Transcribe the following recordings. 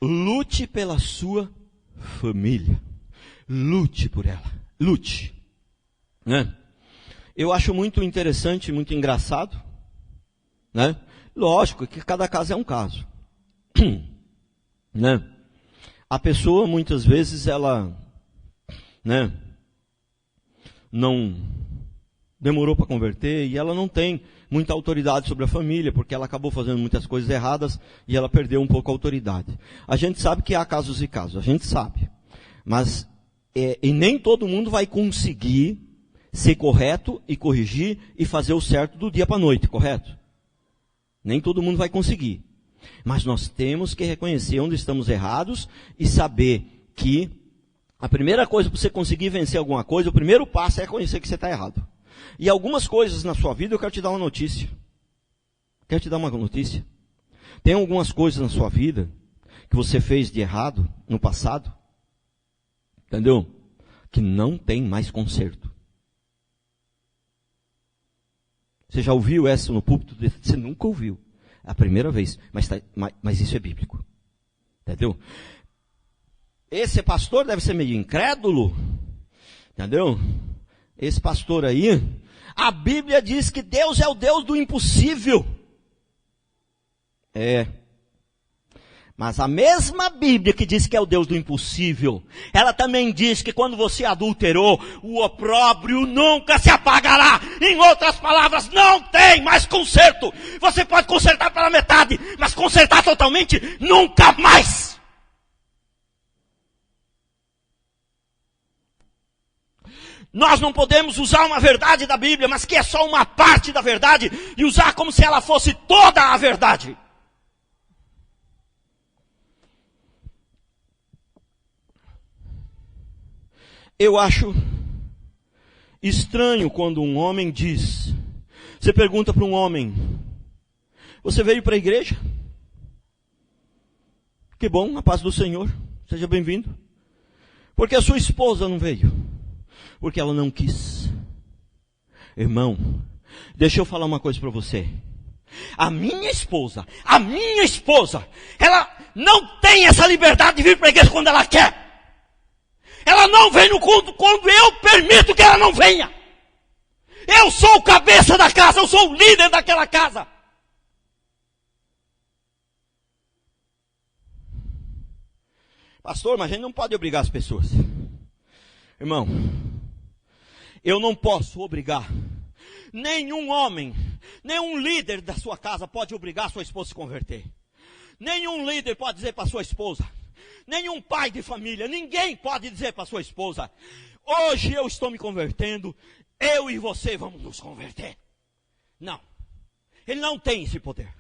Lute pela sua família. Lute por ela. Lute. Né? Eu acho muito interessante, muito engraçado. Né? Lógico que cada caso é um caso. Né? A pessoa, muitas vezes, ela, né, não demorou para converter e ela não tem muita autoridade sobre a família, porque ela acabou fazendo muitas coisas erradas e ela perdeu um pouco a autoridade. A gente sabe que há casos e casos, a gente sabe. Mas, e nem todo mundo vai conseguir ser correto e corrigir e fazer o certo do dia para a noite, correto? Nem todo mundo vai conseguir. Mas nós temos que reconhecer onde estamos errados e saber que a primeira coisa para você conseguir vencer alguma coisa, o primeiro passo é reconhecer que você está errado. E algumas coisas na sua vida eu quero te dar uma notícia. Quero te dar uma notícia. Tem algumas coisas na sua vida que você fez de errado no passado, entendeu? Que não tem mais conserto. Você já ouviu essa no púlpito? Você nunca ouviu. É a primeira vez. Mas isso é bíblico. Entendeu? Esse pastor deve ser meio incrédulo. Entendeu? Esse pastor aí. A Bíblia diz que Deus é o Deus do impossível. É. Mas a mesma Bíblia que diz que é o Deus do impossível, ela também diz que quando você adulterou, o opróbrio nunca se apagará. Em outras palavras, não tem mais conserto. Você pode consertar pela metade, mas consertar totalmente, nunca mais. Nós não podemos usar uma verdade da Bíblia, mas que é só uma parte da verdade, e usar como se ela fosse toda a verdade. Eu acho estranho quando um homem diz, você pergunta para um homem, você veio para a igreja? Que bom, a paz do Senhor, seja bem-vindo. Porque a sua esposa não veio? Porque ela não quis. Irmão, deixa eu falar uma coisa para você. A minha esposa, ela não tem essa liberdade de vir para a igreja quando ela quer. Ela não vem no culto quando eu permito que ela não venha. Eu sou o cabeça da casa, eu sou o líder daquela casa. Pastor, mas a gente não pode obrigar as pessoas. Irmão, eu não posso obrigar. Nenhum homem, nenhum líder da sua casa pode obrigar a sua esposa a se converter. Nenhum líder pode dizer para sua esposa. Nenhum pai de família, ninguém pode dizer para sua esposa, hoje eu estou me convertendo, eu e você vamos nos converter. Não. Ele não tem esse poder.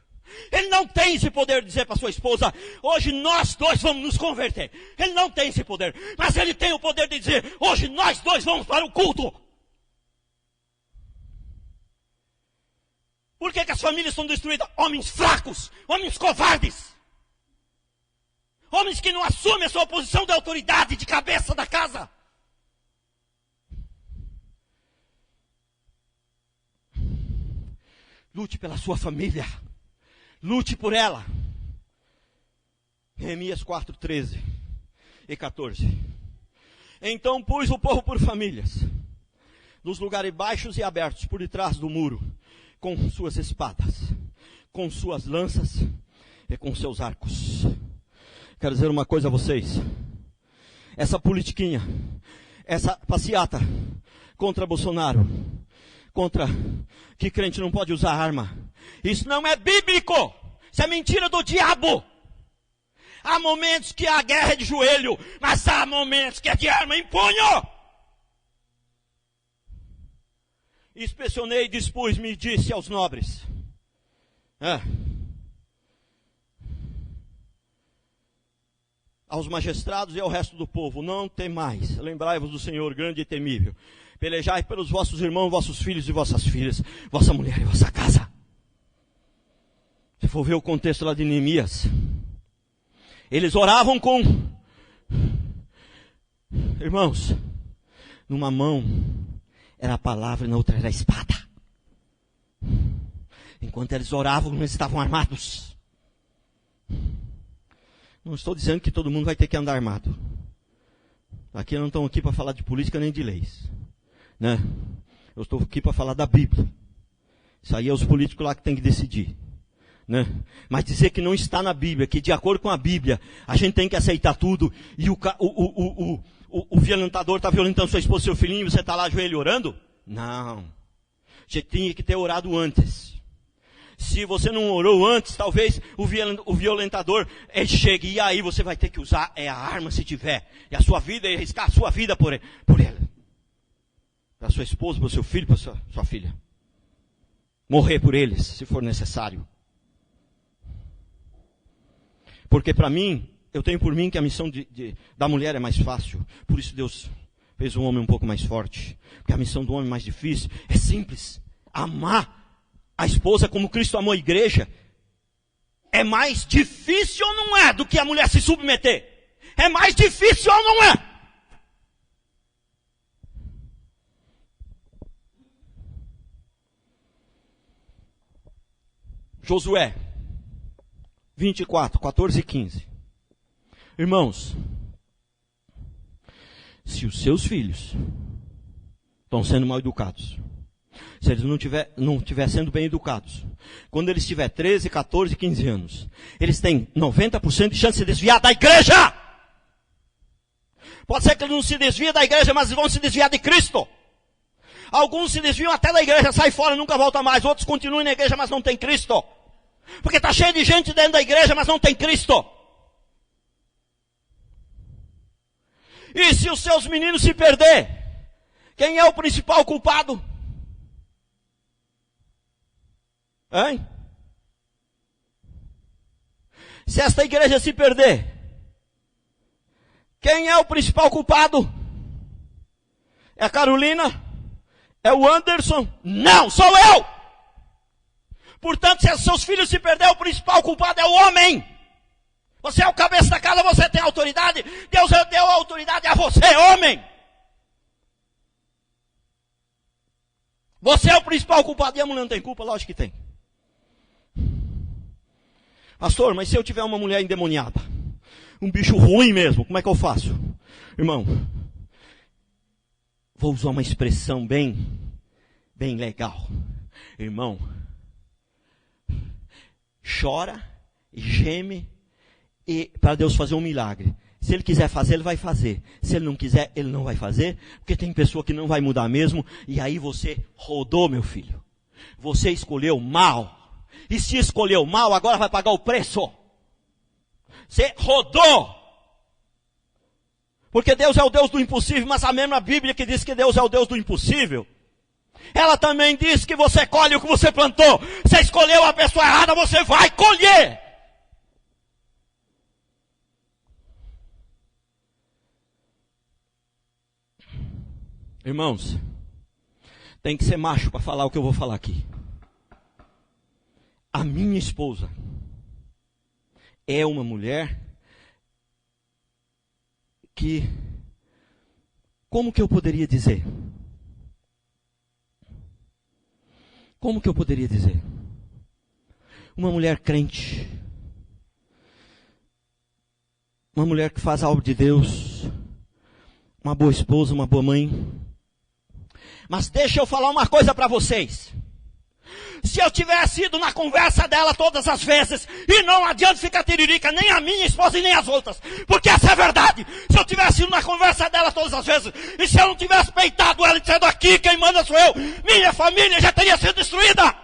Ele não tem esse poder de dizer para sua esposa, hoje nós dois vamos nos converter. Ele não tem esse poder. Mas ele tem o poder de dizer, hoje nós dois vamos para o culto. Por que as famílias são destruídas? Homens fracos, homens covardes. Homens que não assumem a sua posição de autoridade, de cabeça da casa. Lute pela sua família. Lute por ela. Neemias 4, 13 e 14. Então pus o povo por famílias, nos lugares baixos e abertos, por detrás do muro, com suas espadas, com suas lanças e com seus arcos. Quero dizer uma coisa a vocês. Essa politiquinha, essa passeata contra Bolsonaro, contra que crente não pode usar arma, isso não é bíblico. Isso é mentira do diabo. Há momentos que a guerra é de joelho, mas há momentos que é de arma em punho. Inspecionei, dispus-me e disse aos nobres. Aos magistrados e ao resto do povo, não temais, lembrai-vos do Senhor grande e temível, pelejai pelos vossos irmãos, vossos filhos e vossas filhas, vossa mulher e vossa casa. Se for ver o contexto lá de Neemias, eles oravam com, irmãos, numa mão era a palavra e na outra era a espada. Enquanto eles oravam, eles estavam armados. Não estou dizendo que todo mundo vai ter que andar armado. Aqui não estão aqui para falar de política nem de leis, né? Eu estou aqui para falar da Bíblia. Isso aí é os políticos lá que têm que decidir, né? Mas dizer que não está na Bíblia, que de acordo com a Bíblia, a gente tem que aceitar tudo, e o violentador está violentando sua esposa e seu filhinho, e você está lá ajoelho orando? Não. Você tinha que ter orado antes. Se você não orou antes, talvez o violentador chegue, e aí você vai ter que usar a arma se tiver, e a sua vida, e arriscar a sua vida por ele. Para sua esposa, para o seu filho, para sua filha. Morrer por eles, se for necessário. Porque para mim, eu tenho por mim que a missão da mulher é mais fácil. Por isso Deus fez o homem um pouco mais forte. Porque a missão do homem é mais difícil. É simples. Amar a esposa como Cristo amou a igreja. É mais difícil ou não é do que a mulher se submeter? É mais difícil ou não é? Josué 24, 14 e 15. Irmãos, se os seus filhos estão sendo mal educados, se eles não estiver sendo bem educados, quando eles tiverem 13, 14, 15 anos, eles têm 90% de chance de se desviar da igreja. Pode ser que eles não se desviem da igreja, mas vão se desviar de Cristo. Alguns se desviam até da igreja, saem fora e nunca voltam mais. Outros continuam na igreja, mas não tem Cristo. Porque está cheio de gente dentro da igreja, mas não tem Cristo. E se os seus meninos se perder, quem é o principal culpado? Hein? Se esta igreja se perder, quem é o principal culpado? É a Carolina? É o Anderson? Não, sou eu! Portanto, se os seus filhos se perderem, o principal culpado é o homem. Você é o cabeça da casa, você tem autoridade. Deus deu a autoridade a você, homem. Você é o principal culpado. E a mulher não tem culpa? Lógico que tem. Pastor, mas se eu tiver uma mulher endemoniada, um bicho ruim mesmo, como é que eu faço? Irmão, vou usar uma expressão bem legal. Irmão, chora, geme, e para Deus fazer um milagre. Se Ele quiser fazer, Ele vai fazer. Se Ele não quiser, Ele não vai fazer. Porque tem pessoa que não vai mudar mesmo. E aí você rodou, meu filho. Você escolheu mal. E se escolheu mal, agora vai pagar o preço. Você rodou. Porque Deus é o Deus do impossível. Mas a mesma Bíblia que diz que Deus é o Deus do impossível, ela também diz que você colhe o que você plantou. Você escolheu a pessoa errada, você vai colher. Irmãos, tem que ser macho para falar o que eu vou falar aqui. A minha esposa é uma mulher que, como que eu poderia dizer? Como que eu poderia dizer? Uma mulher crente. Uma mulher que faz a obra de Deus. Uma boa esposa, uma boa mãe. Mas deixa eu falar uma coisa para vocês. Se eu tivesse ido na conversa dela todas as vezes, e não adianta ficar tiririca, nem a minha esposa e nem as outras, porque essa é a verdade. Se eu tivesse ido na conversa dela todas as vezes, e se eu não tivesse peitado ela e dizendo aqui, quem manda sou eu, minha família já teria sido destruída.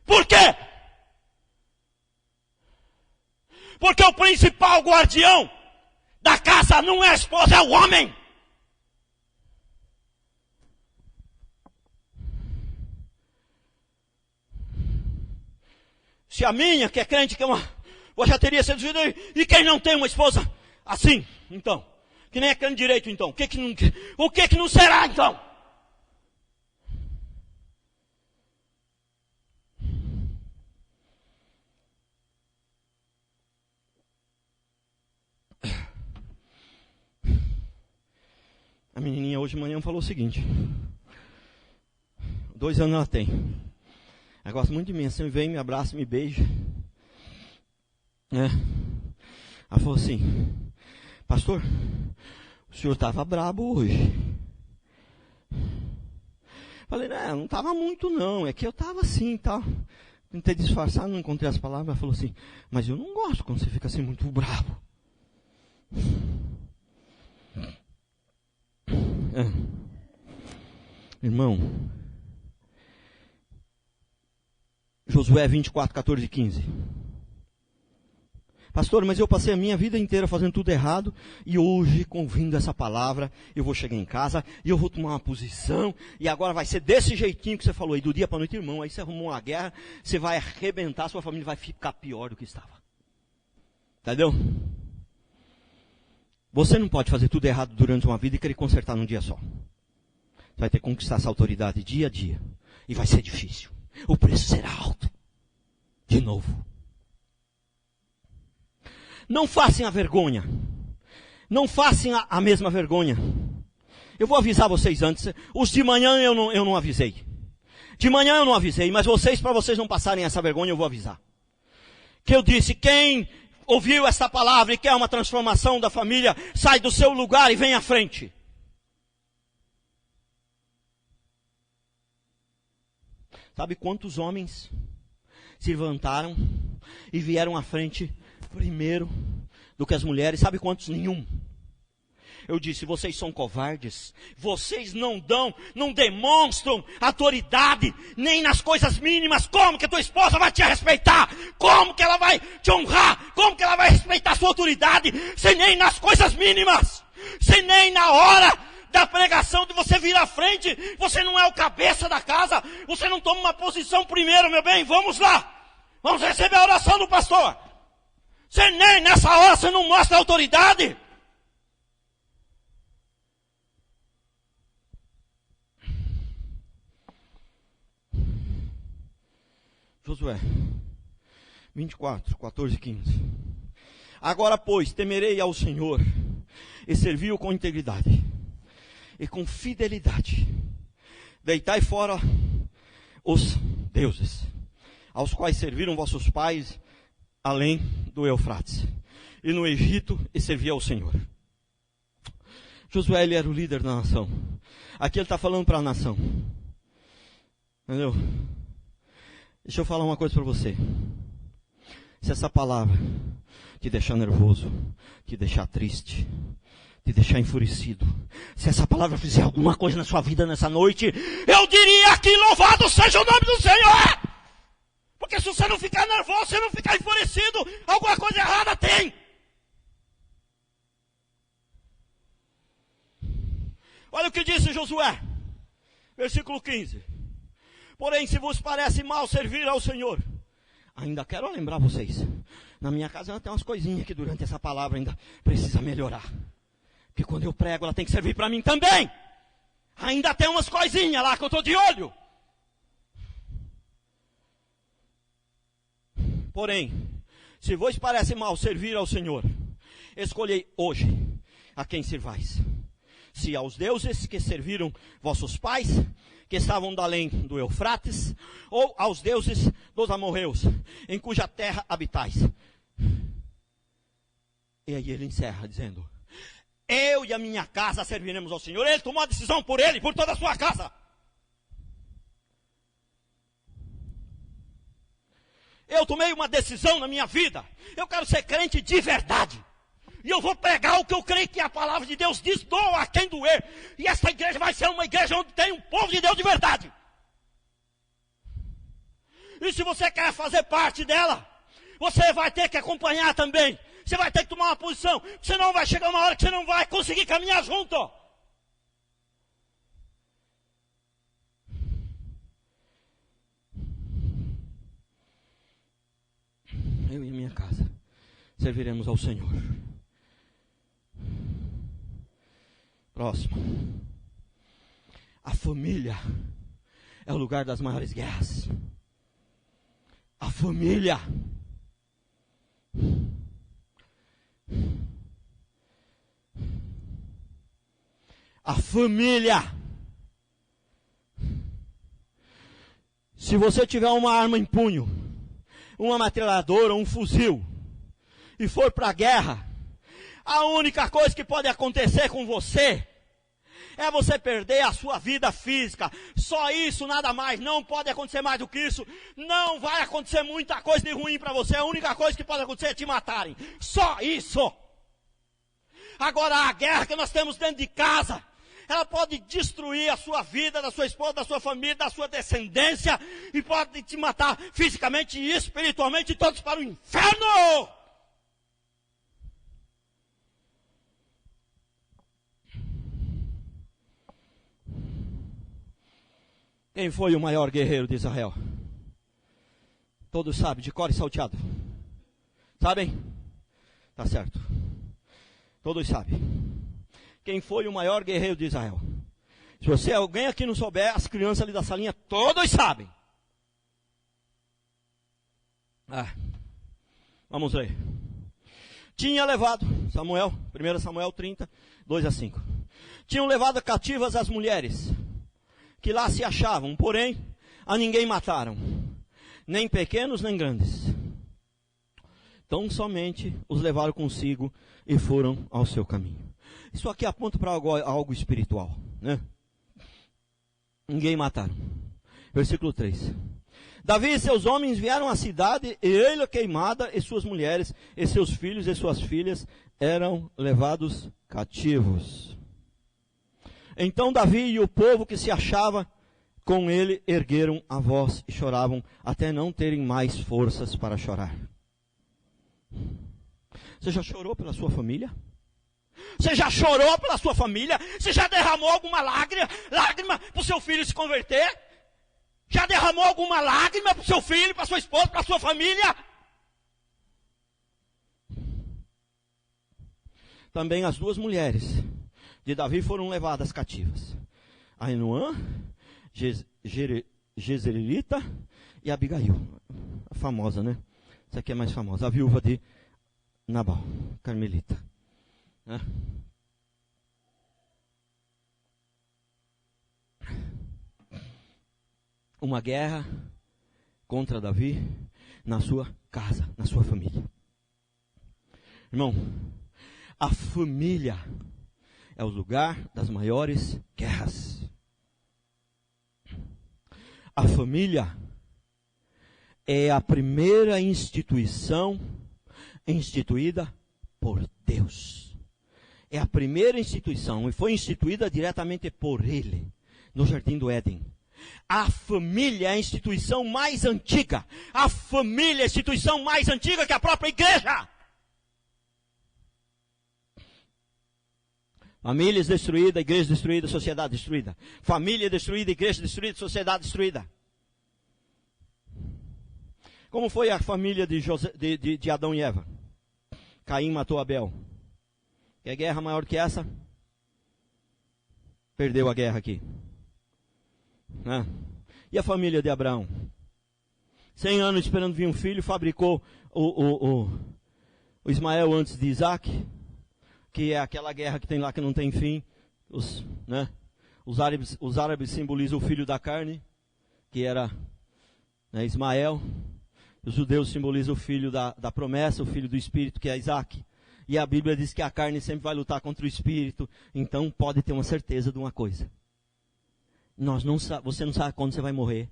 Por quê? Porque o principal guardião da casa não é a esposa, é o homem. Se a minha, que é crente, que é uma, já teria sido destruída, e quem não tem uma esposa assim, então, que nem é crente direito, então, o que não será, então? A menininha hoje de manhã falou o seguinte: 2 anos ela tem. Ela gosta muito de mim, assim, vem, me abraça, me beija. Ela falou assim: pastor, o senhor estava brabo hoje. Falei: não estava muito não, é que eu estava assim, tá? Tentei disfarçar, não encontrei as palavras. Ela falou assim: mas eu não gosto quando você fica assim muito bravo. Irmão, Josué 24, 14 e 15. Pastor, mas eu passei a minha vida inteira fazendo tudo errado, e hoje, ouvindo essa palavra, eu vou chegar em casa, e eu vou tomar uma posição, e agora vai ser desse jeitinho que você falou aí, do dia para a noite, irmão. Aí você arrumou uma guerra, você vai arrebentar, sua família vai ficar pior do que estava. Entendeu? Você não pode fazer tudo errado durante uma vida e querer consertar num dia só. Você vai ter que conquistar essa autoridade dia a dia, e vai ser difícil. O preço será alto. De novo. Não façam a vergonha. Não façam a mesma vergonha. Eu vou avisar vocês antes. Os de manhã eu não avisei. De manhã eu não avisei, mas para vocês não passarem essa vergonha, eu vou avisar. Que eu disse: quem ouviu essa palavra e quer uma transformação da família, sai do seu lugar e vem à frente. Sabe quantos homens se levantaram e vieram à frente primeiro do que as mulheres? Sabe quantos? Nenhum. Eu disse: vocês são covardes. Vocês não demonstram autoridade nem nas coisas mínimas. Como que a tua esposa vai te respeitar? Como que ela vai te honrar? Como que ela vai respeitar a sua autoridade? Se nem nas coisas mínimas, se nem na hora da pregação de você vir à frente, você não é o cabeça da casa, você não toma uma posição primeiro, meu bem. Vamos lá, vamos receber a oração do pastor. Você nem nessa hora você não mostra autoridade. Josué 24, 14 e 15. Agora, pois, temerei ao Senhor e servi-o com integridade e com fidelidade. Deitai fora os deuses, aos quais serviram vossos pais, além do Eufrates, e no Egito, e servia ao Senhor. Josué, ele era o líder da nação. Aqui ele está falando para a nação. Entendeu? Deixa eu falar uma coisa para você. Se essa palavra te deixar nervoso, te deixar triste, te deixar enfurecido, se essa palavra fizer alguma coisa na sua vida nessa noite, eu diria que louvado seja o nome do Senhor! Porque se você não ficar nervoso, se não ficar enfurecido, alguma coisa errada tem. Olha o que disse Josué, versículo 15. Porém, se vos parece mal servir ao Senhor, ainda quero lembrar vocês, na minha casa tem umas coisinhas que durante essa palavra ainda precisa melhorar. Porque quando eu prego, ela tem que servir para mim também. Ainda tem umas coisinhas lá que eu estou de olho. Porém, se vos parece mal servir ao Senhor, escolhei hoje a quem servais. Se aos deuses que serviram vossos pais, que estavam da além do Eufrates, ou aos deuses dos amorreus, em cuja terra habitais. E aí ele encerra dizendo: eu e a minha casa serviremos ao Senhor. Ele tomou a decisão por ele, por toda a sua casa. Eu tomei uma decisão na minha vida. Eu quero ser crente de verdade. E eu vou pregar o que eu creio que a palavra de Deus diz, doa a quem doer. E essa igreja vai ser uma igreja onde tem um povo de Deus de verdade. E se você quer fazer parte dela, você vai ter que acompanhar também. Você vai ter que tomar uma posição. Senão vai chegar uma hora que você não vai conseguir caminhar junto. Eu e minha casa serviremos ao Senhor. Próximo. A família é o lugar das maiores guerras. A família. A família. Se você tiver uma arma em punho, uma metralhadora, um fuzil, e for para a guerra, a única coisa que pode acontecer com você é você perder a sua vida física. Só isso, nada mais. Não pode acontecer mais do que isso. Não vai acontecer muita coisa de ruim para você. A única coisa que pode acontecer é te matarem. Só isso. Agora, a guerra que nós temos dentro de casa, ela pode destruir a sua vida, da sua esposa, da sua família, da sua descendência, e pode te matar fisicamente e espiritualmente, todos para o inferno. Quem foi o maior guerreiro de Israel? Todos sabem, de cor e salteado. Sabem? Tá certo. Todos sabem. Quem foi o maior guerreiro de Israel? Se você, alguém aqui não souber, as crianças ali da salinha, todos sabem. Vamos ler. Tinha levado, Samuel, 1 Samuel 30, 2-5. Tinham levado cativas as mulheres que lá se achavam, porém, a ninguém mataram, nem pequenos nem grandes. Então somente os levaram consigo e foram ao seu caminho. Isso aqui aponta para algo espiritual, né? Ninguém mataram. Versículo 3. Davi e seus homens vieram à cidade, e ele queimada, e suas mulheres, e seus filhos e suas filhas eram levados cativos. Então Davi e o povo que se achava com ele ergueram a voz e choravam até não terem mais forças para chorar. Você já chorou pela sua família? Você já chorou pela sua família? Você já derramou alguma lágrima para o seu filho se converter? Já derramou alguma lágrima para o seu filho, para a sua esposa, para a sua família? Também as duas mulheres de Davi foram levadas cativas. Ainoã, Jezreelita e Abigail. A famosa, né? Essa aqui é mais famosa. A viúva de Nabal, Carmelita. Né? Uma guerra contra Davi na sua casa, na sua família. Irmão, a família é o lugar das maiores guerras. A família é a primeira instituição instituída por Deus. É a primeira instituição e foi instituída diretamente por Ele, no Jardim do Éden. A família é a instituição mais antiga. A família é a instituição mais antiga que a própria igreja. Famílias destruídas, igreja destruída, sociedade destruída. Família destruída, igreja destruída, sociedade destruída. Como foi a família de Adão e Eva? Caim matou Abel. Quer guerra maior que essa? Perdeu a guerra aqui. Né? E a família de Abraão? 100 anos esperando vir um filho, fabricou o Ismael antes de Isaac, que é aquela guerra que tem lá que não tem fim. Os árabes simbolizam o filho da carne, que era Ismael. Os judeus simbolizam o filho da promessa, o filho do espírito, que é Isaac. E a Bíblia diz que a carne sempre vai lutar contra o espírito. Então pode ter uma certeza de uma coisa. Você não sabe quando você vai morrer.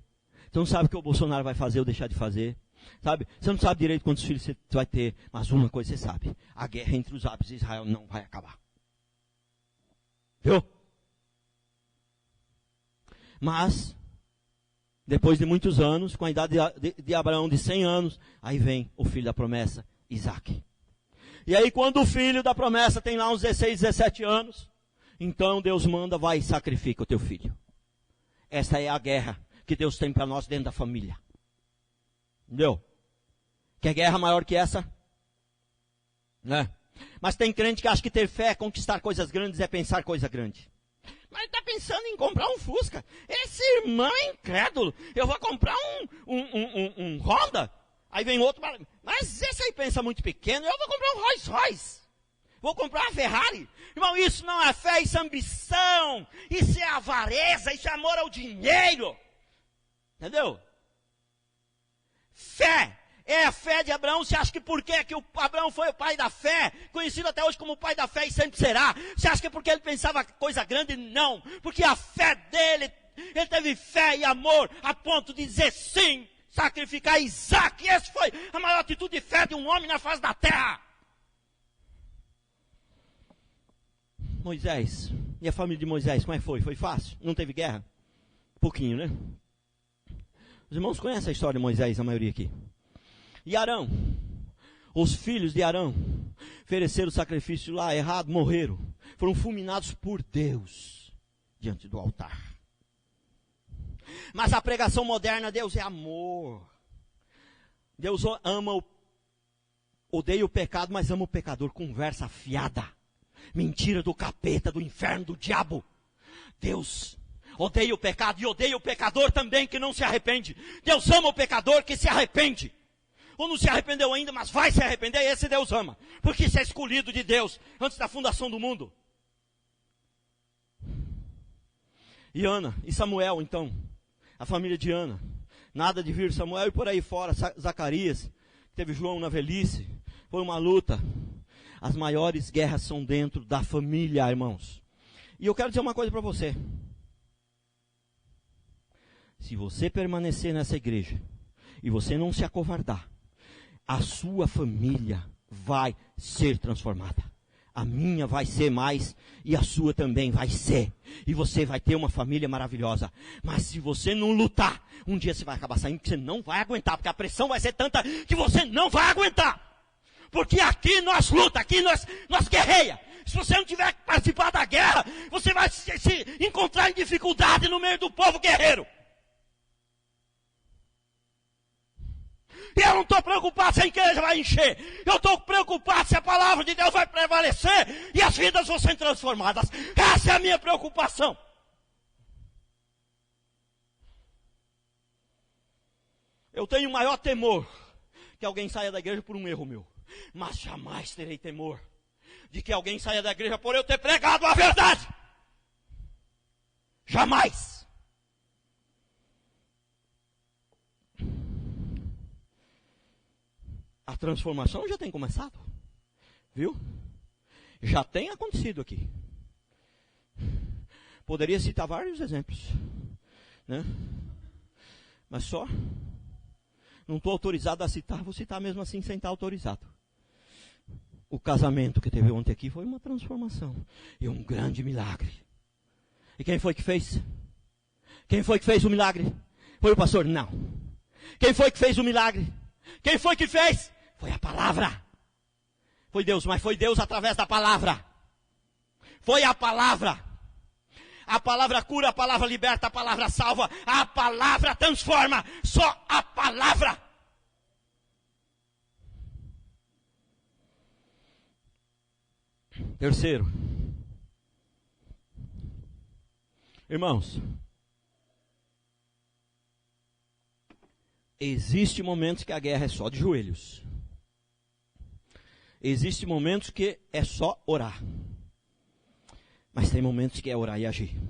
Você não sabe o que o Bolsonaro vai fazer ou deixar de fazer. Sabe? Você não sabe direito quantos filhos você vai ter. Mas uma coisa você sabe. A guerra entre os árabes e Israel não vai acabar. Viu? Mas, depois de muitos anos, com a idade de Abraão de 100 anos, aí vem o filho da promessa, Isaac. E aí quando o filho da promessa tem lá uns 16, 17 anos, então Deus manda, vai e sacrifica o teu filho. Essa é a guerra que Deus tem para nós dentro da família. Entendeu? Quer guerra maior que essa? Né? Mas tem crente que acha que ter fé, conquistar coisas grandes é pensar coisa grande. Mas está pensando em comprar um Fusca. Esse irmão é incrédulo. Eu vou comprar um Honda. Aí vem outro. Mas esse aí pensa muito pequeno. Eu vou comprar um Rolls Royce. Vou comprar uma Ferrari. Irmão, isso não é fé, isso é ambição. Isso é avareza, isso é amor ao dinheiro. Entendeu? Fé é a fé de Abraão. Você acha que por quê que o Abraão foi o pai da fé, conhecido até hoje como o pai da fé e sempre será? Você acha que é porque ele pensava coisa grande? Não, porque a fé dele, ele teve fé e amor a ponto de dizer sim, sacrificar Isaac. E essa foi a maior atitude de fé de um homem na face da terra. Moisés, e a família de Moisés, como é que foi? Foi fácil? Não teve guerra? Pouquinho, né? Os irmãos conhecem a história de Moisés, a maioria aqui. E Arão, os filhos de Arão, ofereceram o sacrifício lá errado, morreram. Foram fulminados por Deus, diante do altar. Mas a pregação moderna, Deus é amor. Deus ama, odeia o pecado, mas ama o pecador. Conversa fiada. Mentira do capeta, do inferno, do diabo. Deus odeia o pecado e odeia o pecador também que não se arrepende. Deus ama o pecador que se arrepende. Ou não se arrependeu ainda, mas vai se arrepender, esse Deus ama. Porque isso é escolhido de Deus antes da fundação do mundo. E Ana, e Samuel então, a família de Ana. Nada de vir Samuel e por aí fora, Zacarias, teve João na velhice, foi uma luta. As maiores guerras são dentro da família, irmãos. E eu quero dizer uma coisa para você. Se você permanecer nessa igreja, e você não se acovardar, a sua família vai ser transformada. A minha vai ser mais, e a sua também vai ser. E você vai ter uma família maravilhosa. Mas se você não lutar, um dia você vai acabar saindo, porque você não vai aguentar, porque a pressão vai ser tanta que você não vai aguentar. Porque aqui nós luta, aqui nós guerreia. Se você não tiver que participar da guerra, você vai se encontrar em dificuldade no meio do povo guerreiro. E eu não estou preocupado se a igreja vai encher. Eu estou preocupado se a palavra de Deus vai prevalecer e as vidas vão ser transformadas. Essa é a minha preocupação. Eu tenho o maior temor que alguém saia da igreja por um erro meu. Mas jamais terei temor de que alguém saia da igreja por eu ter pregado a verdade. Jamais. A transformação já tem começado. Viu? Já tem acontecido aqui. Poderia citar vários exemplos, né? Mas só não estou autorizado a citar, vou citar mesmo assim sem estar autorizado. O casamento que teve ontem aqui foi uma transformação e um grande milagre. E quem foi que fez? Quem foi que fez o milagre? Foi o pastor? Não. Quem foi que fez o milagre? Quem foi que fez? Foi a palavra. Foi Deus, mas foi Deus através da palavra. Foi a palavra. A palavra cura, a palavra liberta, a palavra salva, a palavra transforma. Só a palavra. Terceiro. Irmãos, existe momentos que a guerra é só de joelhos. Existem momentos que é só orar. Mas tem momentos que é orar e agir.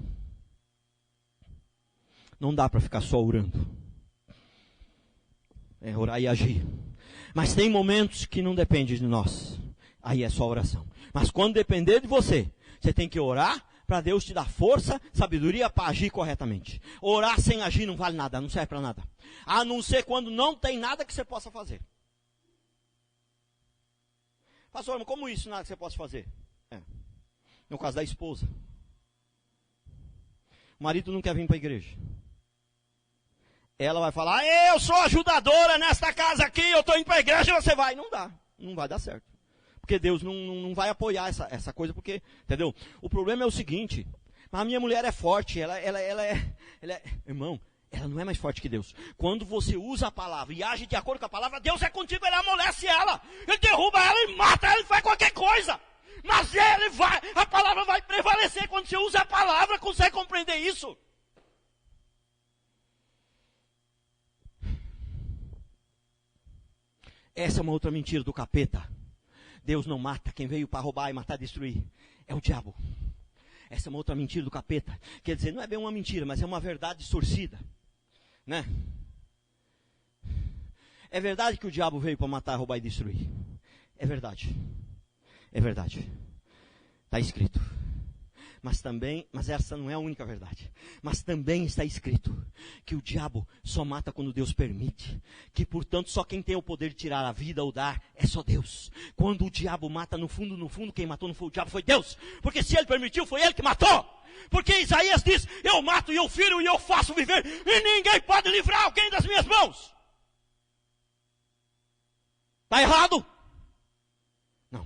Não dá para ficar só orando. É orar e agir. Mas tem momentos que não depende de nós. Aí é só oração. Mas quando depender de você, você tem que orar para Deus te dar força, sabedoria para agir corretamente. Orar sem agir não vale nada, não serve para nada. A não ser quando não tem nada que você possa fazer. Pastor, mas como isso nada que você possa fazer? No caso da esposa. O marido não quer vir para a igreja. Ela vai falar, eu sou ajudadora nesta casa aqui, eu estou indo para a igreja e você vai. Não dá, não vai dar certo. Porque Deus não vai apoiar essa coisa, porque, entendeu? O problema é o seguinte, a minha mulher é forte, ela é, irmão, ela não é mais forte que Deus. Quando você usa a palavra e age de acordo com a palavra, Deus é contigo, ele amolece ela, ele derruba ela, ele mata ela, ele faz qualquer coisa. Mas a palavra vai prevalecer quando você usa a palavra, consegue compreender isso? Essa é uma outra mentira do capeta. Deus não mata, quem veio para roubar e matar e destruir é o diabo. Essa é uma outra mentira do capeta. Quer dizer, não é bem uma mentira, mas é uma verdade distorcida, né? É verdade que o diabo veio para matar, roubar e destruir. É verdade. É verdade. Está escrito. Mas essa não é a única verdade. Mas também está escrito que o diabo só mata quando Deus permite. Que, portanto, só quem tem o poder de tirar a vida ou dar é só Deus. Quando o diabo mata, no fundo, quem matou não foi o diabo, foi Deus. Porque se ele permitiu, foi ele que matou. Porque Isaías diz, eu mato e eu firo e eu faço viver. E ninguém pode livrar alguém das minhas mãos. Está errado? Não.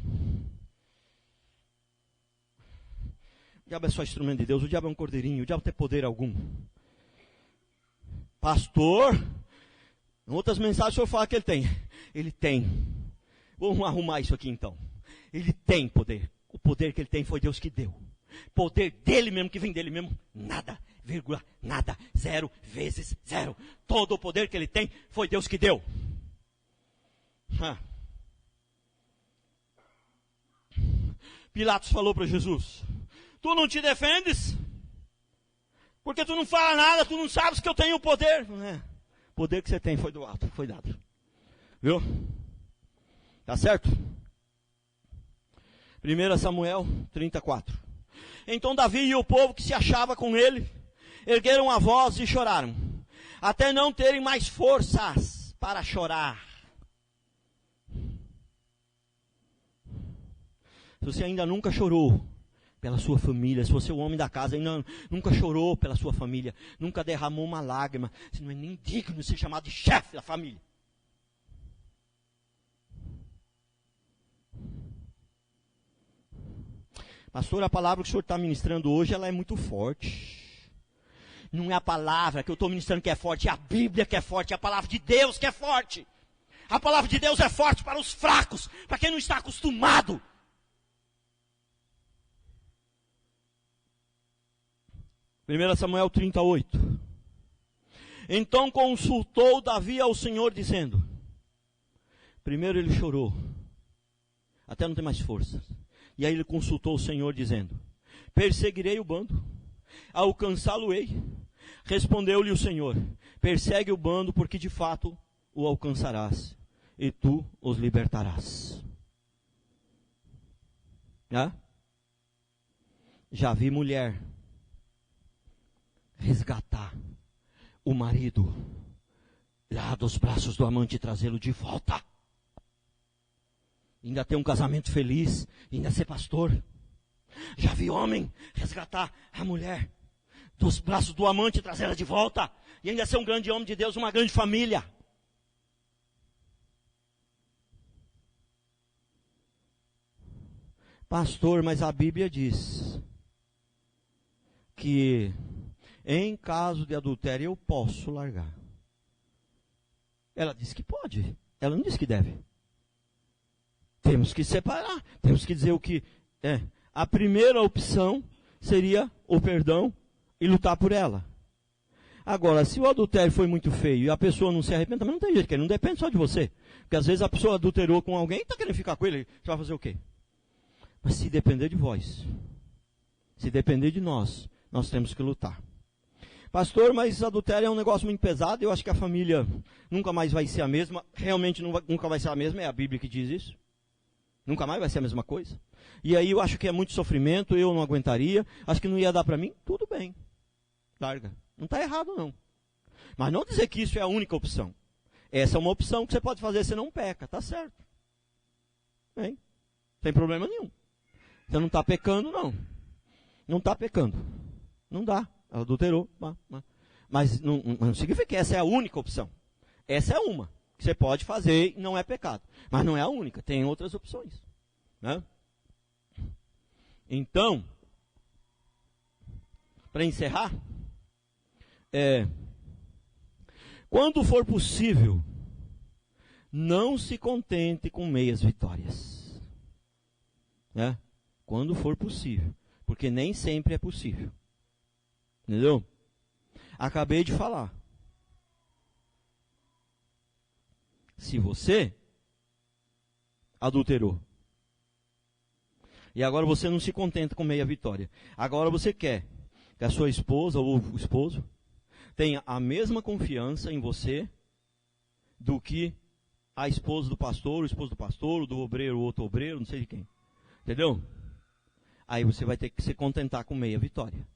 O diabo é só instrumento de Deus, o diabo é um cordeirinho, o diabo tem poder algum. Pastor, em outras mensagens o senhor fala que ele tem. Ele tem. Vamos arrumar isso aqui então. Ele tem poder. O poder que ele tem foi Deus que deu. Poder dele mesmo, que vem dele mesmo, nada, vírgula, nada, 0 vezes 0. Todo o poder que ele tem foi Deus que deu. Pilatos falou para Jesus, tu não te defendes? Porque tu não fala nada, tu não sabes que eu tenho poder. Não é? O poder que você tem foi do alto, foi dado. Viu? Tá certo? 1 Samuel 34. Então Davi e o povo que se achava com ele, ergueram a voz e choraram, até não terem mais forças para chorar. Se você ainda nunca chorou pela sua família, se você é o homem da casa, ainda nunca chorou pela sua família, nunca derramou uma lágrima, você não é nem digno de ser chamado de chefe da família. Pastor, a palavra que o senhor está ministrando hoje, ela é muito forte. Não é a palavra que eu estou ministrando que é forte, é a Bíblia que é forte, é a palavra de Deus que é forte. A palavra de Deus é forte para os fracos, para quem não está acostumado. Primeiro Samuel 38. Então consultou Davi ao Senhor dizendo, primeiro ele chorou, até não ter mais forças. E aí ele consultou o Senhor dizendo, perseguirei o bando, alcançá-lo-ei. Respondeu-lhe o Senhor, persegue o bando porque de fato o alcançarás e tu os libertarás. Já vi mulher resgatar o marido lá dos braços do amante e trazê-lo de volta. Ainda ter um casamento feliz, ainda ser pastor. Já vi homem resgatar a mulher dos braços do amante e trazê-la de volta. E ainda ser um grande homem de Deus, uma grande família. Pastor, mas a Bíblia diz que em caso de adultério eu posso largar. Ela diz que pode, ela não diz que deve. Temos que separar, temos que dizer o que é. A primeira opção seria o perdão e lutar por ela. Agora, se o adultério foi muito feio e a pessoa não se arrepende, também não tem jeito, que não depende só de você. Porque às vezes a pessoa adulterou com alguém e está querendo ficar com ele, você vai fazer o quê? Mas se depender de vós, se depender de nós, nós temos que lutar. Pastor, mas adultério é um negócio muito pesado, eu acho que a família nunca mais vai ser a mesma, realmente nunca vai ser a mesma, é a Bíblia que diz isso. Nunca mais vai ser a mesma coisa. E aí eu acho que é muito sofrimento, eu não aguentaria, acho que não ia dar para mim, tudo bem. Larga. Não está errado não. Mas não dizer que isso é a única opção. Essa é uma opção que você pode fazer, você não peca, tá certo. Bem, não tem problema nenhum. Você não está pecando não. Não está pecando. Não dá. Ela adulterou. Mas não significa que essa é a única opção. Essa é uma que você pode fazer e não é pecado. Mas não é a única, tem outras opções. Né? Então, para encerrar, quando for possível, não se contente com meias vitórias. Né? Quando for possível, porque nem sempre é possível. Entendeu? Acabei de falar. Se você adulterou, e agora você não se contenta com meia vitória, agora você quer que a sua esposa ou o esposo tenha a mesma confiança em você do que a esposa do pastor, o esposo do pastor, o do obreiro, o outro obreiro, não sei de quem. Entendeu? Aí você vai ter que se contentar com meia vitória.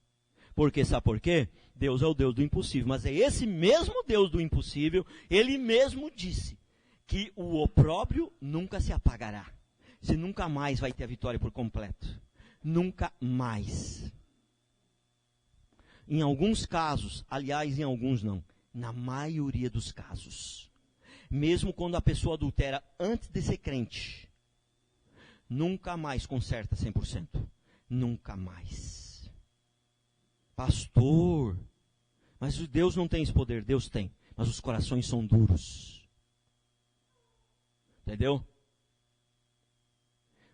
Porque, sabe por quê? Deus é o Deus do impossível. Mas é esse mesmo Deus do impossível, Ele mesmo disse que o opróbrio nunca se apagará. Você nunca mais vai ter a vitória por completo. Nunca mais. Em alguns casos, aliás, em alguns não, na maioria dos casos, mesmo quando a pessoa adultera antes de ser crente, nunca mais conserta 100%. Nunca mais. Pastor, mas Deus não tem esse poder. Deus tem, mas os corações são duros. Entendeu?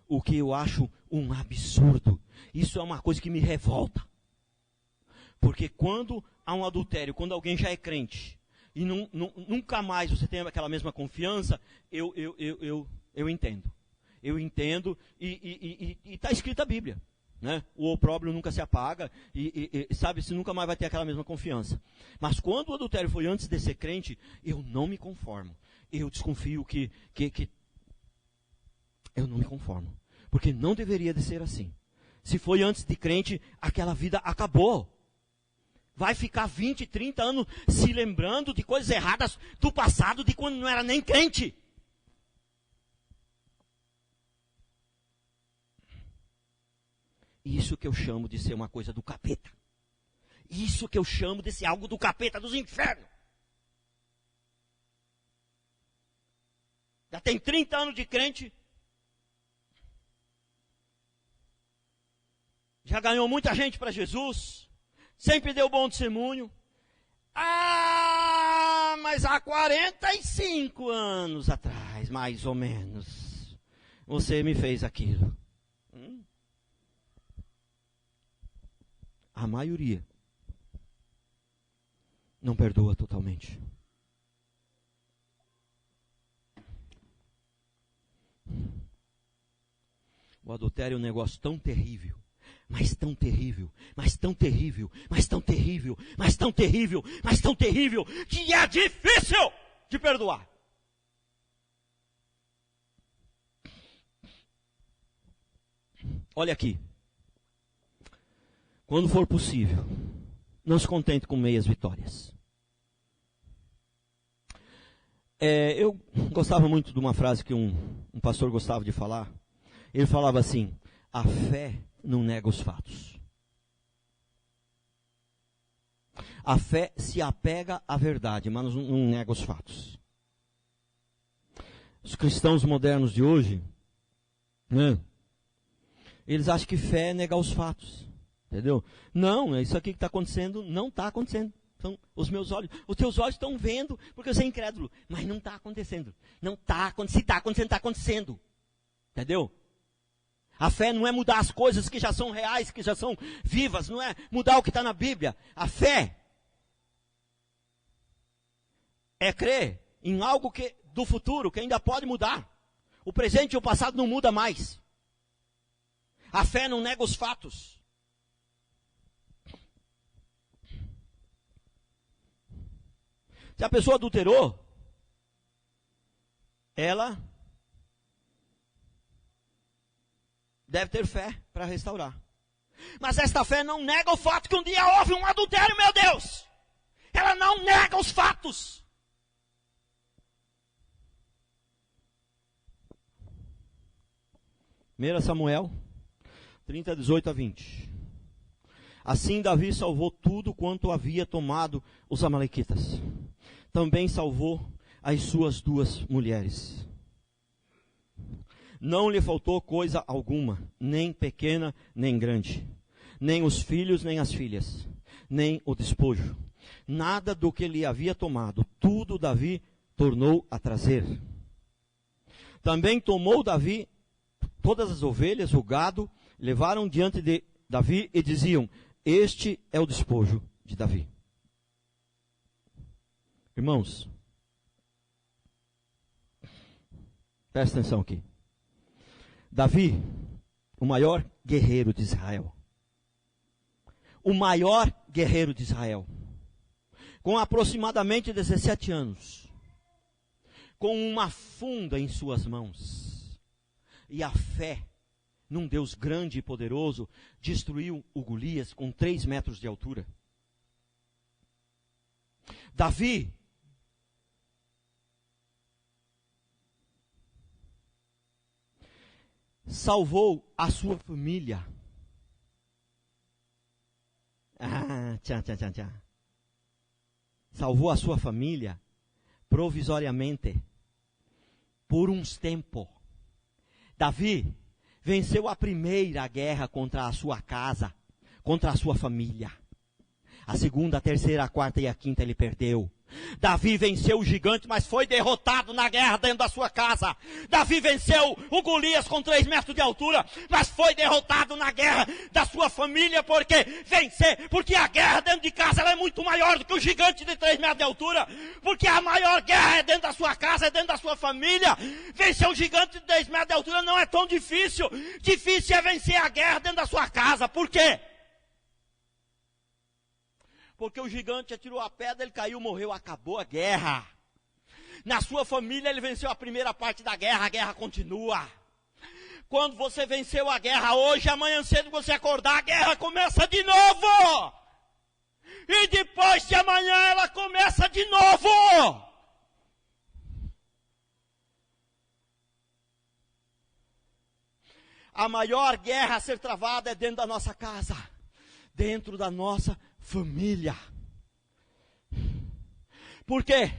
O que eu acho um absurdo. Isso é uma coisa que me revolta. Porque quando há um adultério, quando alguém já é crente, e nunca mais você tem aquela mesma confiança, eu entendo. Eu entendo, e está escrito a Bíblia. Né? O opróbrio nunca se apaga, sabe, você nunca mais vai ter aquela mesma confiança. Mas quando o adultério foi antes de ser crente, eu não me conformo. Eu desconfio que eu não me conformo. Porque não deveria de ser assim. Se foi antes de crente, aquela vida acabou. Vai ficar 20, 30 anos se lembrando de coisas erradas do passado, de quando não era nem crente. Isso que eu chamo de ser uma coisa do capeta. Isso que eu chamo de ser algo do capeta, dos infernos. Já tem 30 anos de crente. Já ganhou muita gente para Jesus. Sempre deu bom testemunho. Ah, mas há 45 anos atrás, mais ou menos, você me fez aquilo. A maioria não perdoa totalmente. O adultério é um negócio tão terrível, mas tão terrível, mas tão terrível, mas tão terrível, mas tão terrível, mas tão terrível, que é difícil de perdoar. Olha aqui. Quando for possível, não se contente com meias vitórias. Eu gostava muito de uma frase que um pastor gostava de falar. Ele falava assim: a fé não nega os fatos. A fé se apega à verdade, mas não nega os fatos. Os cristãos modernos de hoje, né, eles acham que fé é negar os fatos. Entendeu? Não, isso aqui que está acontecendo não está acontecendo. São os meus olhos. Os teus olhos estão vendo porque você é incrédulo. Mas não está acontecendo. Não está acontecendo. Se está acontecendo, está acontecendo. Entendeu? A fé não é mudar as coisas que já são reais, que já são vivas. Não é mudar o que está na Bíblia. A fé é crer em algo do futuro que ainda pode mudar. O presente e o passado não muda mais. A fé não nega os fatos. Se a pessoa adulterou, ela deve ter fé para restaurar. Mas esta fé não nega o fato que um dia houve um adultério, meu Deus. Ela não nega os fatos. Primeiro Samuel 30, 18 a 20. Assim Davi salvou tudo quanto havia tomado os amalequitas. Também salvou as suas 2 mulheres. Não lhe faltou coisa alguma, nem pequena, nem grande. Nem os filhos, nem as filhas, nem o despojo. Nada do que lhe havia tomado, tudo Davi tornou a trazer. Também tomou Davi todas as ovelhas, o gado, levaram diante de Davi e diziam: este é o despojo de Davi. Irmãos, presta atenção aqui. Davi, o maior guerreiro de Israel. O maior guerreiro de Israel. Com aproximadamente 17 anos. com uma funda em suas mãos. E a fé num Deus grande e poderoso destruiu o Golias com 3 metros de altura. Davi salvou a sua família. Salvou a sua família provisoriamente por uns tempos. Davi venceu a primeira guerra contra a sua casa, contra a sua família. A segunda, a terceira, a quarta e a quinta ele perdeu. Davi venceu o gigante, mas foi derrotado na guerra dentro da sua casa. Davi venceu o Golias com 3 metros de altura, mas foi derrotado na guerra da sua família. Porque a guerra dentro de casa ela é muito maior do que o gigante de 3 metros de altura. Porque a maior guerra é dentro da sua casa, é dentro da sua família. Vencer o gigante de 3 metros de altura não é tão difícil. Difícil é vencer a guerra dentro da sua casa. Por quê? Porque o gigante atirou a pedra, ele caiu, morreu, acabou a guerra. Na sua família ele venceu a primeira parte da guerra, a guerra continua. Quando você venceu a guerra hoje, amanhã cedo você acordar, a guerra começa de novo. E depois de amanhã ela começa de novo. A maior guerra a ser travada é dentro da nossa casa, dentro da nossa família. Por quê?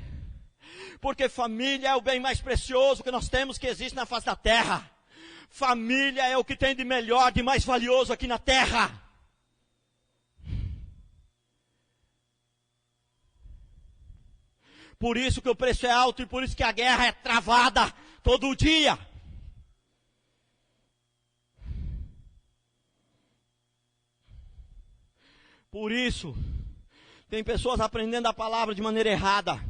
Porque família é o bem mais precioso que nós temos, que existe na face da terra. Família é o que tem de melhor, de mais valioso aqui na terra. Por isso que o preço é alto e por isso que a guerra é travada todo dia. Por isso, tem pessoas aprendendo a palavra de maneira errada,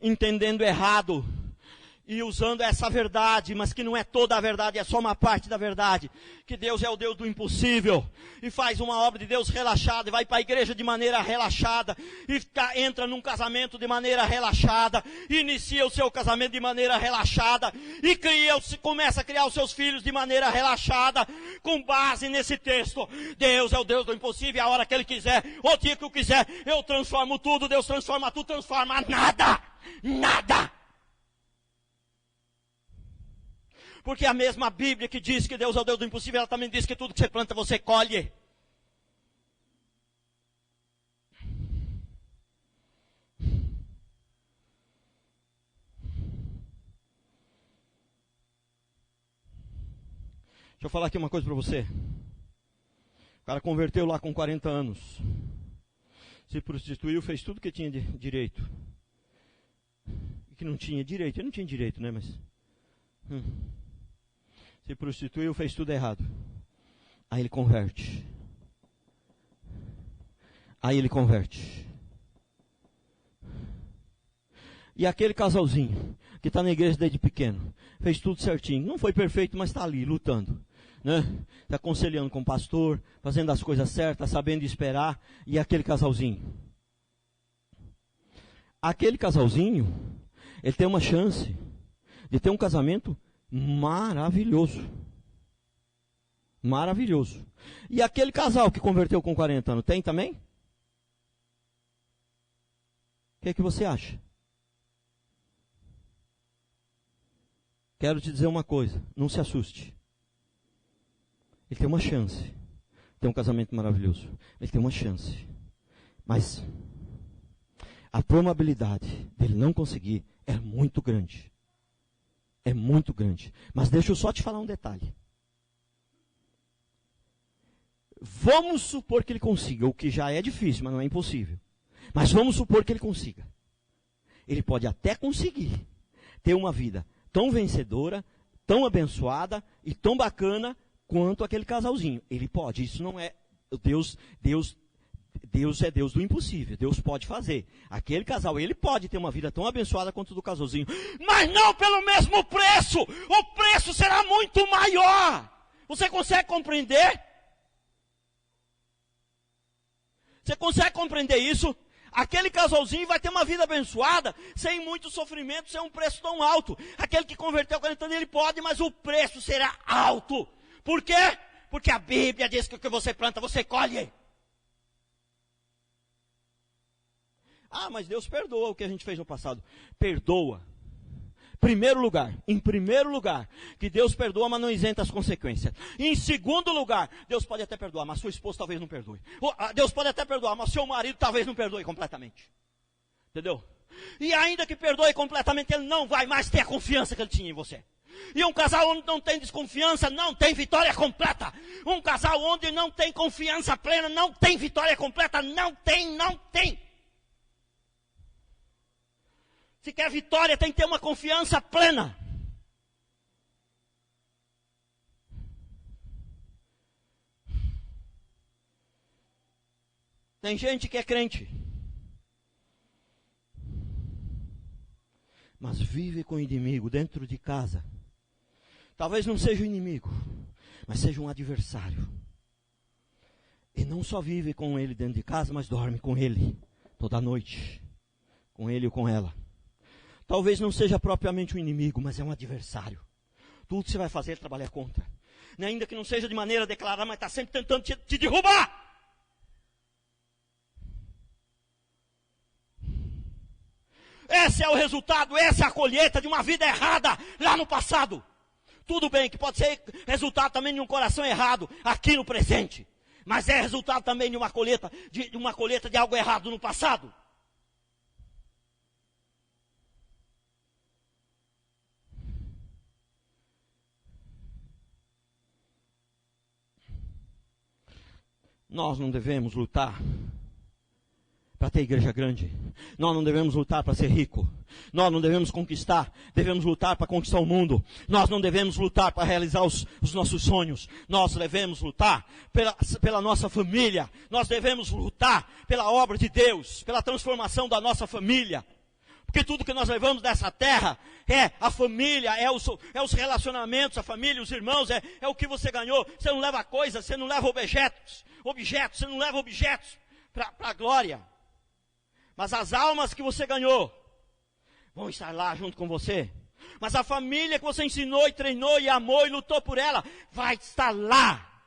entendendo errado e usando essa verdade, mas que não é toda a verdade, é só uma parte da verdade. Que Deus é o Deus do impossível e faz uma obra de Deus relaxada e vai para a igreja de maneira relaxada e entra num casamento de maneira relaxada, inicia o seu casamento de maneira relaxada e começa a criar os seus filhos de maneira relaxada, com base nesse texto. Deus é o Deus do impossível, e a hora que Ele quiser, o dia que eu quiser, eu transformo tudo. Deus transforma tudo, transforma nada. Nada. Porque a mesma Bíblia que diz que Deus é o Deus do impossível, ela também diz que tudo que você planta, você colhe. Deixa eu falar aqui uma coisa para você. O cara converteu lá com 40 anos. Se prostituiu, fez tudo que tinha de direito. E que não tinha direito. Ele não tinha direito, né? Mas... Se prostituiu, fez tudo errado. Aí ele converte. E aquele casalzinho que está na igreja desde pequeno, fez tudo certinho. Não foi perfeito, mas está ali, lutando. Né? Está aconselhando com o pastor, fazendo as coisas certas, sabendo esperar. E aquele casalzinho. Aquele casalzinho, ele tem uma chance de ter um casamento maravilhoso. Maravilhoso. E aquele casal que converteu com 40 anos, tem também? O que você acha? Quero te dizer uma coisa, não se assuste. Ele tem uma chance. Tem um casamento maravilhoso. Ele tem uma chance. Mas a probabilidade dele não conseguir é muito grande. É muito grande. Mas deixa eu só te falar um detalhe. Vamos supor que ele consiga, o que já é difícil, mas não é impossível. Mas vamos supor que ele consiga. Ele pode até conseguir ter uma vida tão vencedora, tão abençoada e tão bacana quanto aquele casalzinho. Ele pode, isso não é... Deus é Deus do impossível, Deus pode fazer. Aquele casal, ele pode ter uma vida tão abençoada quanto o do casalzinho, mas não pelo mesmo preço. O preço será muito maior. Você consegue compreender? Você consegue compreender isso? Aquele casalzinho vai ter uma vida abençoada, sem muito sofrimento, sem um preço tão alto. Aquele que converteu 40 anos, ele pode, mas o preço será alto. Por quê? Porque a Bíblia diz que o que você planta, você colhe. Ah, mas Deus perdoa o que a gente fez no passado. Perdoa. Em primeiro lugar, que Deus perdoa, mas não isenta as consequências. Em segundo lugar, Deus pode até perdoar, mas sua esposa talvez não perdoe. Deus pode até perdoar, mas seu marido talvez não perdoe completamente. Entendeu? E ainda que perdoe completamente, ele não vai mais ter a confiança que ele tinha em você. E um casal onde não tem desconfiança, não tem vitória completa. Um casal onde não tem confiança plena, não tem vitória completa, não tem. Se quer vitória, tem que ter uma confiança plena. Tem gente que é crente, mas vive com o inimigo dentro de casa. Talvez não seja o inimigo, mas seja um adversário. E não só vive com ele dentro de casa, mas dorme com ele toda noite. Com ele ou com ela. Talvez não seja propriamente um inimigo, mas é um adversário. Tudo que você vai fazer é trabalhar contra. Ainda que não seja de maneira declarada, mas está sempre tentando te derrubar. Esse é o resultado, essa é a colheita de uma vida errada lá no passado. Tudo bem que pode ser resultado também de um coração errado aqui no presente. Mas é resultado também de uma colheita de algo errado no passado. Nós não devemos lutar para ter igreja grande. Nós não devemos lutar para ser rico. Nós não devemos conquistar. Devemos lutar para conquistar o mundo. Nós não devemos lutar para realizar os nossos sonhos. Nós devemos lutar pela nossa família. Nós devemos lutar pela obra de Deus, pela transformação da nossa família. Porque tudo que nós levamos dessa terra é a família, é os relacionamentos, a família, os irmãos, é o que você ganhou. Você não leva coisas, você não leva objetos, você não leva objetos para a glória. Mas as almas que você ganhou vão estar lá junto com você. Mas a família que você ensinou e treinou e amou e lutou por ela, vai estar lá.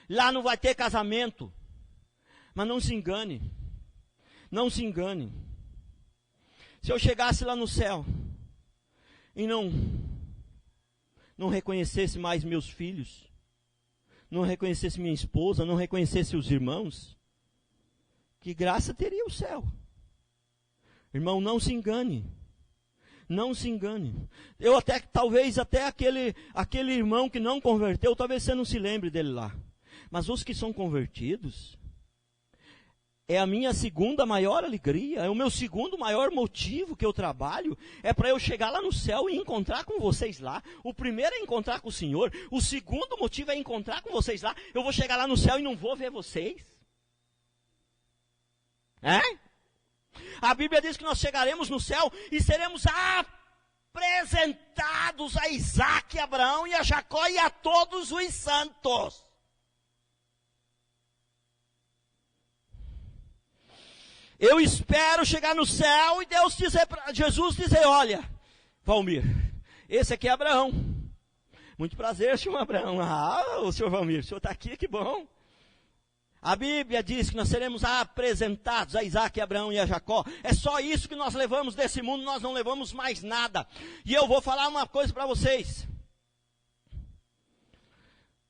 Lá não vai ter casamento. Mas não se engane. Não se engane. Se eu chegasse lá no céu e não reconhecesse mais meus filhos, não reconhecesse minha esposa, não reconhecesse os irmãos, que graça teria o céu? Irmão, não se engane. Não se engane. Talvez até aquele irmão que não converteu, talvez você não se lembre dele lá. Mas os que são convertidos, é a minha segunda maior alegria, é o meu segundo maior motivo que eu trabalho, é para eu chegar lá no céu e encontrar com vocês lá. O primeiro é encontrar com o Senhor, o segundo motivo é encontrar com vocês lá. Eu vou chegar lá no céu e não vou ver vocês. A Bíblia diz que nós chegaremos no céu e seremos apresentados a Isaac, a Abraão e a Jacó e a todos os santos. Eu espero chegar no céu e Jesus dizer, olha, Valmir, esse aqui é Abraão. Muito prazer, senhor Abraão. O senhor Valmir, o senhor está aqui, que bom. A Bíblia diz que nós seremos apresentados a Isaac, a Abraão e a Jacó. É só isso que nós levamos desse mundo, nós não levamos mais nada. E eu vou falar uma coisa para vocês.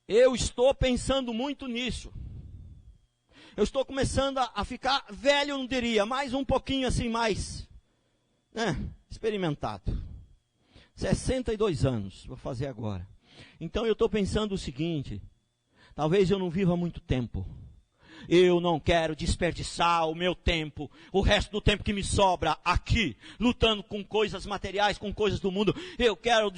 Eu estou pensando muito nisso. Eu estou começando a ficar velho, não diria, mas um pouquinho assim mais experimentado. 62 anos, vou fazer agora. Então eu estou pensando o seguinte, talvez eu não viva muito tempo. Eu não quero desperdiçar o meu tempo, o resto do tempo que me sobra aqui, lutando com coisas materiais, com coisas do mundo. Eu quero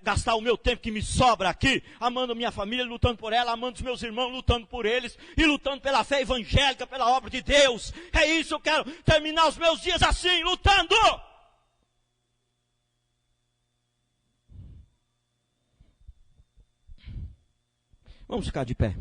gastar o meu tempo que me sobra aqui, amando minha família, lutando por ela, amando os meus irmãos, lutando por eles, e lutando pela fé evangélica, pela obra de Deus. É isso, eu quero terminar os meus dias assim, lutando. Vamos ficar de pé.